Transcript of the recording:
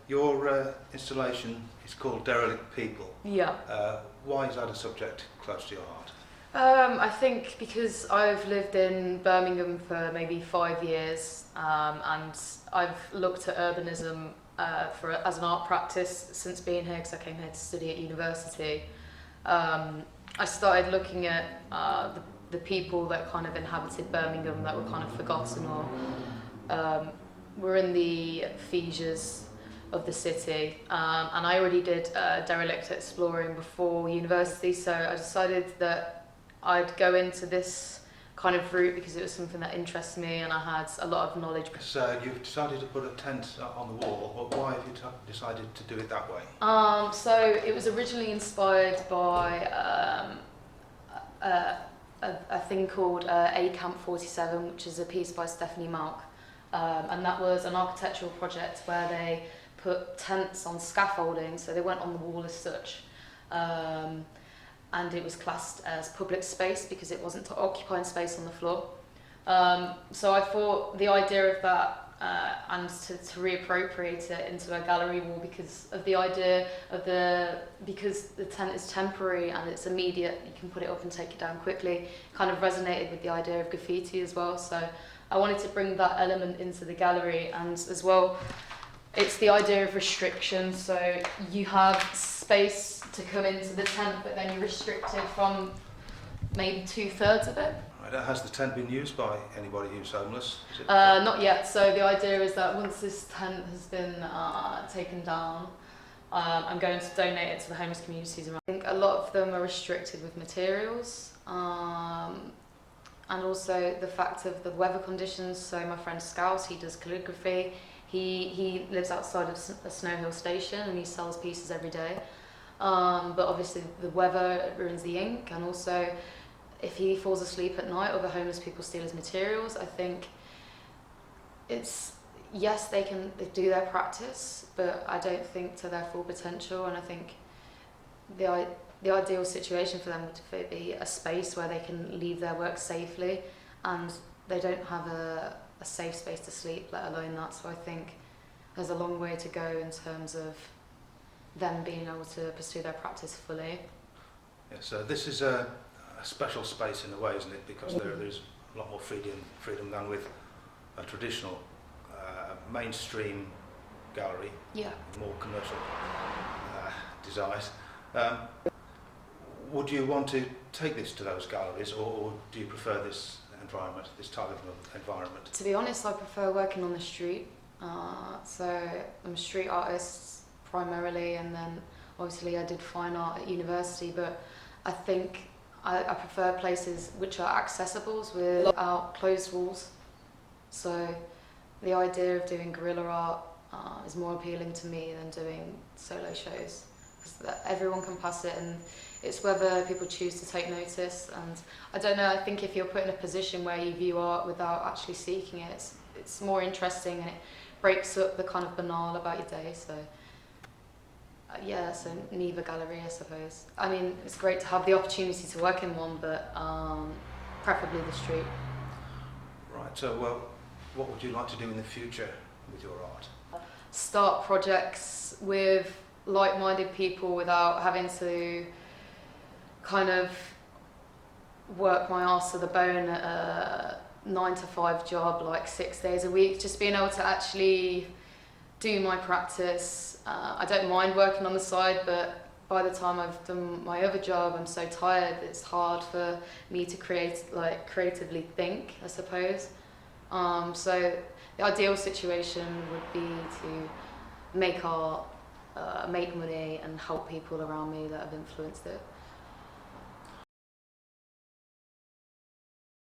Your installation is called Derelict People. Yeah. Why is that a subject close to your heart? I think because I've lived in Birmingham for maybe 5 years, and I've looked at urbanism as an art practice since being here, because I came here to study at university. I started looking at the people that kind of inhabited Birmingham that were kind of forgotten or were in the fissures of the city, and I already did derelict exploring before university, so I decided that I'd go into this kind of route because it was something that interests me and I had a lot of knowledge. So you've decided to put a tent on the wall, but why have you decided to do it that way? So it was originally inspired by a thing called A Camp 47, which is a piece by Stephanie Malk, and that was an architectural project where they put tents on scaffolding, so they weren't on the wall as such. And it was classed as public space because it wasn't occupying space on the floor. So I thought the idea of that and to reappropriate it into a gallery wall because of the idea of because the tent is temporary and it's immediate, you can put it up and take it down quickly, kind of resonated with the idea of graffiti as well. So I wanted to bring that element into the gallery, and as well, it's the idea of restriction. So you have space to come into the tent, but then you're restricted from maybe 2/3 of it. Right. Has the tent been used by anybody who's homeless? Not yet. So the idea is that once this tent has been taken down, I'm going to donate it to the homeless communities around. I think a lot of them are restricted with materials, and also the fact of the weather conditions. So my friend Scouse, he does calligraphy. He lives outside of a Snow Hill station and he sells pieces every day. But obviously the weather ruins the ink, and also if he falls asleep at night or the homeless people steal his materials, I think it's, yes, they do their practice, but I don't think to their full potential. And I think the ideal situation for them would be a space where they can leave their work safely, and they don't have a safe space to sleep, let alone that. So I think there's a long way to go in terms of them being able to pursue their practice fully. Yeah, so this is a special space in a way, isn't it? Because there's a lot more freedom than with a traditional mainstream gallery. Yeah. More commercial desires. Would you want to take this to those galleries, or do you prefer this environment, this type of environment? To be honest, I prefer working on the street. So I'm a street artist primarily, and then obviously I did fine art at university, but I think I prefer places which are accessible without closed walls. So the idea of doing guerrilla art is more appealing to me than doing solo shows, because everyone can pass it, and it's whether people choose to take notice. And I don't know, I think if you're put in a position where you view art without actually seeking it, it's more interesting, and it breaks up the kind of banal about your day. So yeah, so neither gallery, I suppose. I mean, it's great to have the opportunity to work in one, but preferably the street. Right, so what would you like to do in the future with your art? Start projects with like-minded people without having to kind of work my arse to the bone at a 9-to-5 job, like 6 days a week. Just being able to actually do my practice. I don't mind working on the side, but by the time I've done my other job, I'm so tired. It's hard for me to creatively think, I suppose. So the ideal situation would be to make art, make money, and help people around me that have influenced it.